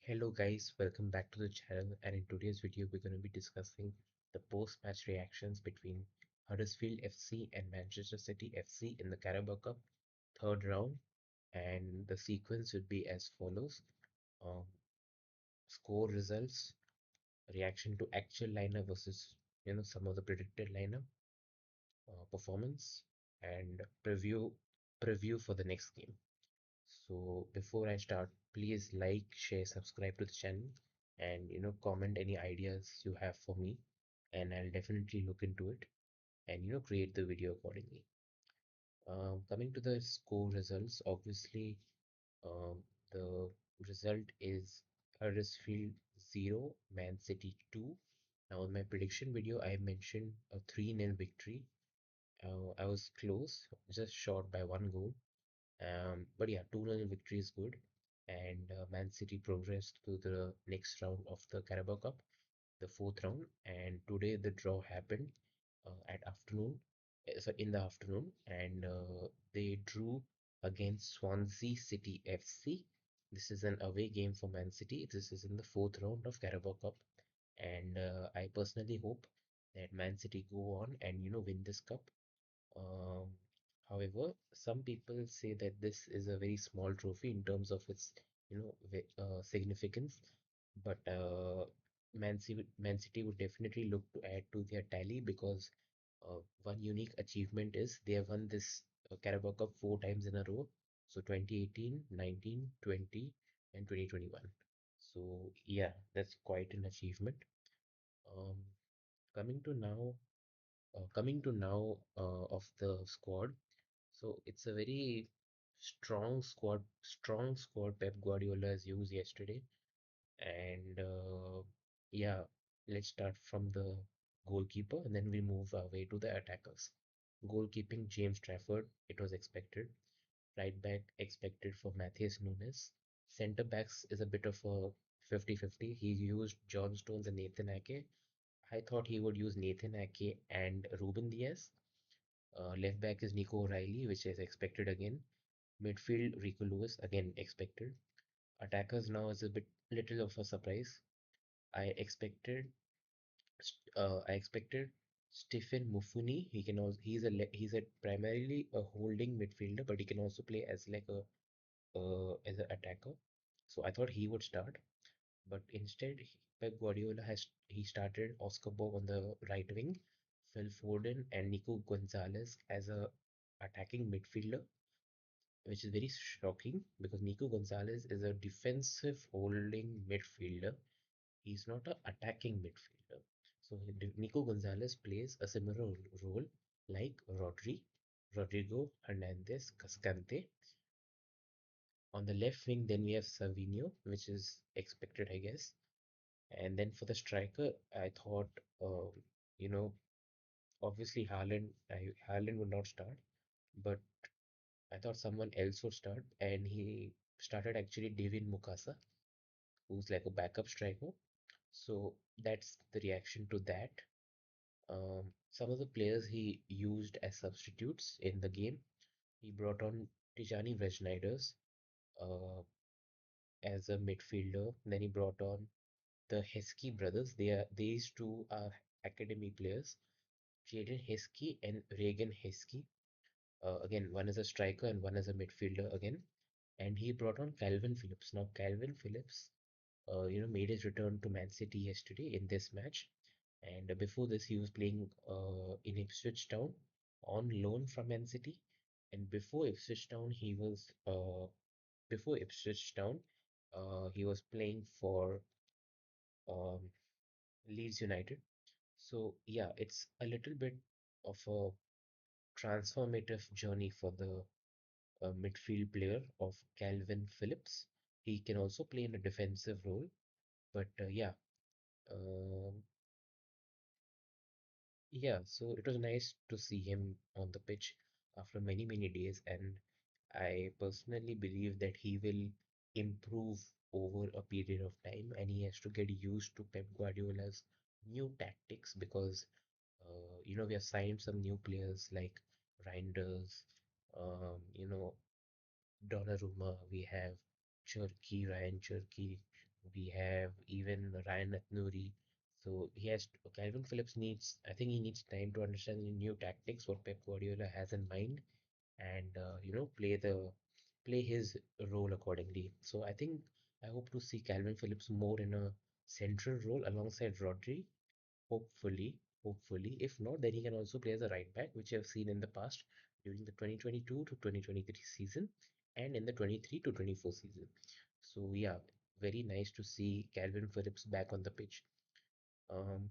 Hello guys, welcome back to the channel, and in today's video we're going to be discussing the post-match reactions between Huddersfield FC and Manchester City FC in the Carabao Cup third round, and the sequence would be as follows. Um, Score results, reaction to actual lineup versus some of the predicted lineup, performance, and preview for the next game. So before I start, please like, share, subscribe to the channel, and comment any ideas you have for me, and I'll definitely look into it and create the video accordingly. Coming to the score results, obviously, um, the result is Huddersfield 0, Man City 2. Now, in my prediction video, I mentioned a 3-0 victory. I was close, just short by one goal. But yeah, 2-0 victory is good. And Man City progressed to the next round of the Carabao Cup, the fourth round. And today the draw happened at afternoon, so in the afternoon, and they drew against Swansea City FC. This is an away game for Man City. This is in the fourth round of Carabao Cup, and I personally hope that Man City go on and win this cup. um, However, some people say that this is a very small trophy in terms of its, significance. But Man City would definitely look to add to their tally because one unique achievement is they have won this Carabao Cup four times in a row. So 2018, 19, 20, and 2021. So yeah, that's quite an achievement. Um, coming to now, of the squad. So it's a very strong squad Pep Guardiola has used yesterday. And yeah, let's start from the goalkeeper and then we move our way to the attackers. Goalkeeping, James Trafford, it was expected. Right back expected for Matthias Nunes. Centre backs is a bit of a 50-50. He used John Stones and Nathan Ake. I thought he would use Nathan Ake and Ruben Diaz. Left back is Nico O'Reilly, which is expected again. Midfield, Rico Lewis, again expected. Attackers now is a bit little of a surprise. I expected I expected Stephen Mufuni. He's a primarily a holding midfielder, but he can also play as like a as an attacker. So I thought he would start, but instead Pep Guardiola he started Oscar Bob on the right wing, Phil Foden and Nico Gonzalez as a attacking midfielder, which is very shocking because Nico Gonzalez is a defensive holding midfielder. He's not an attacking midfielder. So Nico Gonzalez plays a similar role like Rodrigo Hernandez Cascante. On the left wing, then we have Savinho, which is expected, I guess. And then for the striker, I thought, you know, obviously Haaland would not start, but I thought someone else would start, and he started actually Devin Mukasa, who's like a backup striker. So that's the reaction to that. Some of the players he used as substitutes in the game. He brought on Tijani Vrejniders uh, as a midfielder. Then he brought on the Hesky brothers. These two are academy players, Jaden Hesky and Reagan Hesky. Again, one is a striker and one is a midfielder again. And he brought on Kalvin Phillips. Now, Kalvin Phillips, made his return to Man City yesterday in this match. And before this, he was playing in Ipswich Town on loan from Man City. And before Ipswich Town, he was playing for um, Leeds United. So yeah, it's a little bit of a transformative journey for the midfield player of Calvin Phillips. He can also play in a defensive role, but um, yeah. So it was nice to see him on the pitch after many days, and I personally believe that he will improve over a period of time, and he has to get used to Pep Guardiola's new tactics because we have signed some new players like Reinders, um, you know, Donnarumma, we have Ryan Cherky, We have even Ryan Athnuri. So he has Calvin Phillips needs. I think he needs time to understand the new tactics what Pep Guardiola has in mind, and play his role accordingly. So I think I hope to see Calvin Phillips more in a central role alongside Rodri. Hopefully. If not, then he can also play as a right back, which I've seen in the past during the 2022 to 2023 season and in the 23 to 24 season. So yeah, very nice to see Calvin Phillips back on the pitch. Um,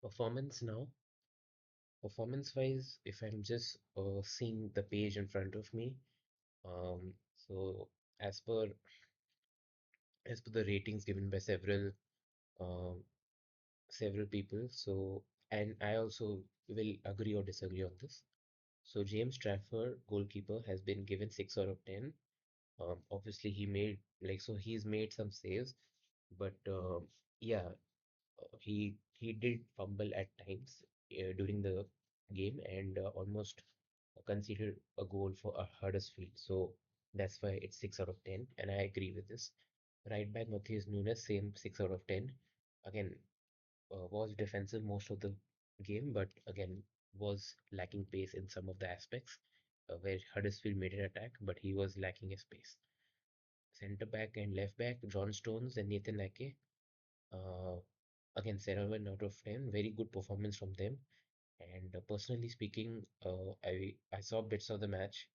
performance now, performance wise, if I'm just seeing the page in front of me, um, so as per as per the ratings given by um, several people, so and I also will agree or disagree on this. So James Trafford, goalkeeper, has been given 6 out of 10. Obviously he made he's made some saves, but yeah, he did fumble at times during the game and almost conceded a goal for Huddersfield. So that's why it's 6 out of 10, and I agree with this. Right back Matheus Nunes, same 6 out of 10. Again, was defensive most of the game, but again was lacking pace in some of the aspects where Huddersfield made an attack, but he was lacking his pace. Centre back and left back, John Stones and Nathan Ake. Uh, Again, 7 out of 10. Very good performance from them. And personally speaking, I saw uh, bits of the match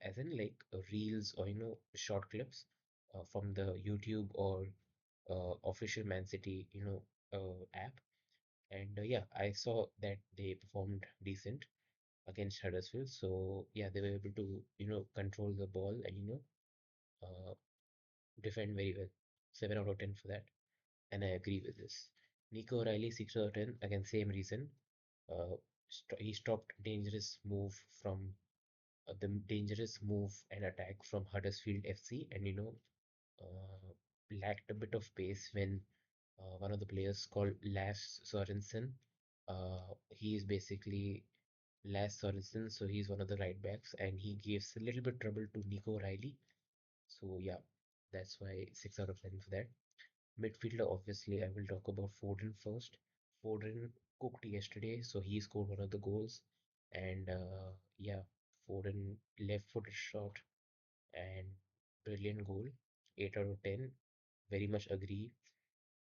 as in like reels or short clips from the YouTube or official Man City app. And yeah, I saw that they performed decent against Huddersfield. So yeah, they were able to control the ball and uh, defend very well. 7 out of 10 for that, and I agree with this. Nico O'Reilly, 6 out of 10. Again, same reason. He stopped the dangerous move and attack from Huddersfield FC, and uh, lacked a bit of pace when one of the players called Lasse Sorensen. He is basically Lasse Sorensen, so he's one of the right backs, and he gives a little bit trouble to Nico O'Reilly. So yeah, that's why 6 out of 10 for that. Midfielder, obviously, I will talk about Foden first. Foden cooked yesterday, so he scored one of the goals. And yeah, Foden left-footed shot and brilliant goal. 8 out of 10. Very much agree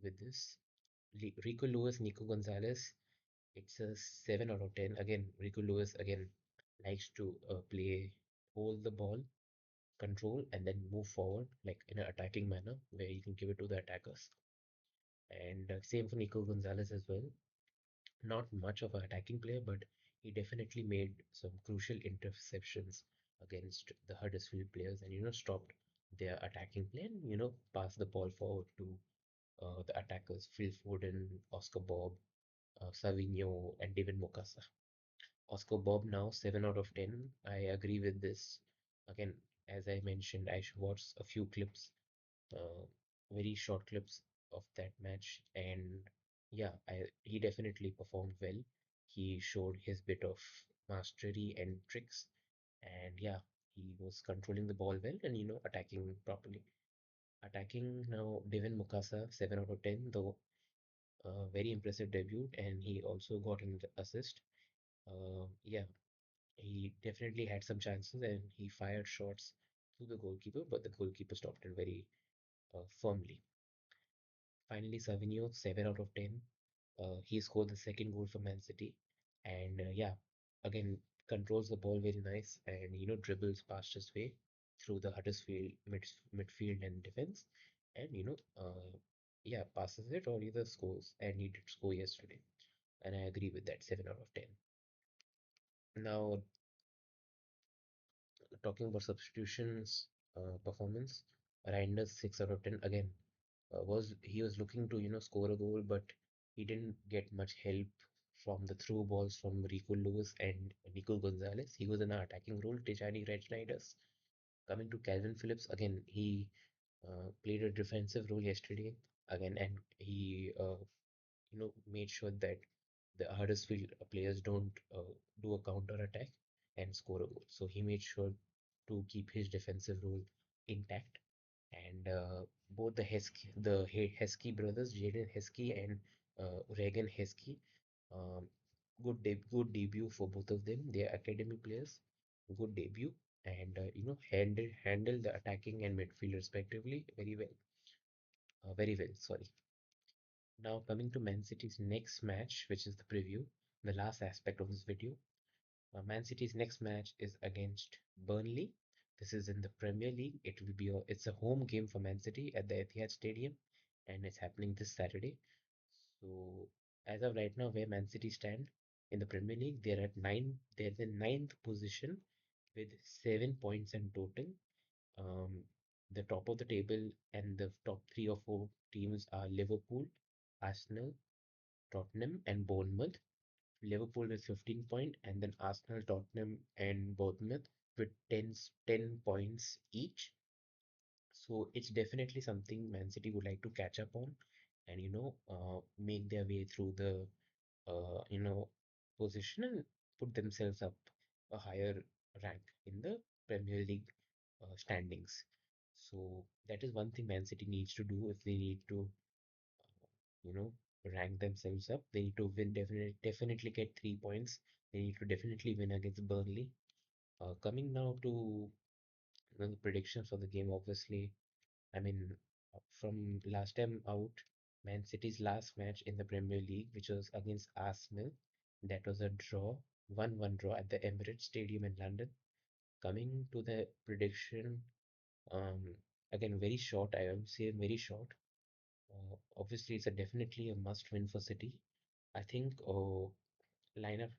with this. Rico Lewis, Nico Gonzalez. It's a 7 out of 10. Again, Rico Lewis again likes to hold the ball, control, and then move forward like in an attacking manner where you can give it to the attackers. And same for Nico Gonzalez as well. Not much of an attacking player, but he definitely made some crucial interceptions against the Huddersfield players and stopped their attacking play and passed the ball forward to the attackers Phil Foden, Oscar Bob, Savinho, and David Mokasa. Oscar Bob now 7 out of 10. I agree with this. Again, as I mentioned, I watched a few clips, uh, very short clips of that match, and yeah, he definitely performed well. He showed his bit of mastery and tricks, and yeah, he was controlling the ball well and attacking properly. Attacking now, Devin Mukasa 7 out of 10, though very impressive debut, and he also got an assist. Yeah, he definitely had some chances and he fired shots to the goalkeeper, but the goalkeeper stopped it very firmly. Finally, Savinho, 7 out of 10. He scored the second goal for Man City. And yeah, again, controls the ball very nice and, dribbles past his way through the Huddersfield midfield and defense. And, yeah, passes it or either scores. And he did score yesterday. And I agree with that, 7 out of 10. Now, talking about substitutions performance, Reinders 6 out of 10 again was he was looking to score a goal, but he didn't get much help from the through balls from Rico Lewis and Nico Gonzalez. He was in an attacking role. Tijani Red Schneiders. Coming to Calvin Phillips again, he played a defensive role yesterday again, and he made sure that the Huddersfield players don't do a counter attack and score a goal. So he made sure to keep his defensive role intact. and both the Hesky brothers, Jaden Hesky and Regan Hesky, um, good debut for both of them. They are academy players, good debut, and handled the attacking and midfield respectively very well. Sorry. Now coming to Man City's next match, which is the preview, the last aspect of this video. Man City's next match is against Burnley. This is in the Premier League. It's a home game for Man City at the Etihad Stadium, and it's happening this Saturday. So as of right now, where Man City stand in the Premier League, they're at nine. They're in ninth position with 7 points in total. Um, the top of the table and the top 3 or 4 teams are Liverpool, Arsenal, Tottenham, and Bournemouth. Liverpool with 15 points, and then Arsenal, Tottenham, and Bournemouth with 10 points each. So it's definitely something Man City would like to catch up on and, make their way through the, position and put themselves up a higher rank in the Premier League standings. So that is one thing Man City needs to do if they need to you know, rank themselves up. They need to win, definitely get 3 points. They need to definitely win against Burnley. Coming now to the predictions for the game, obviously, I mean, from last time out, Man City's last match in the Premier League, which was against Arsenal, that was a draw, 1-1 draw at the Emirates Stadium in London. Coming to the prediction, um, again, very short, I would say very short. Obviously, it's a definitely a must win for City. I think lineup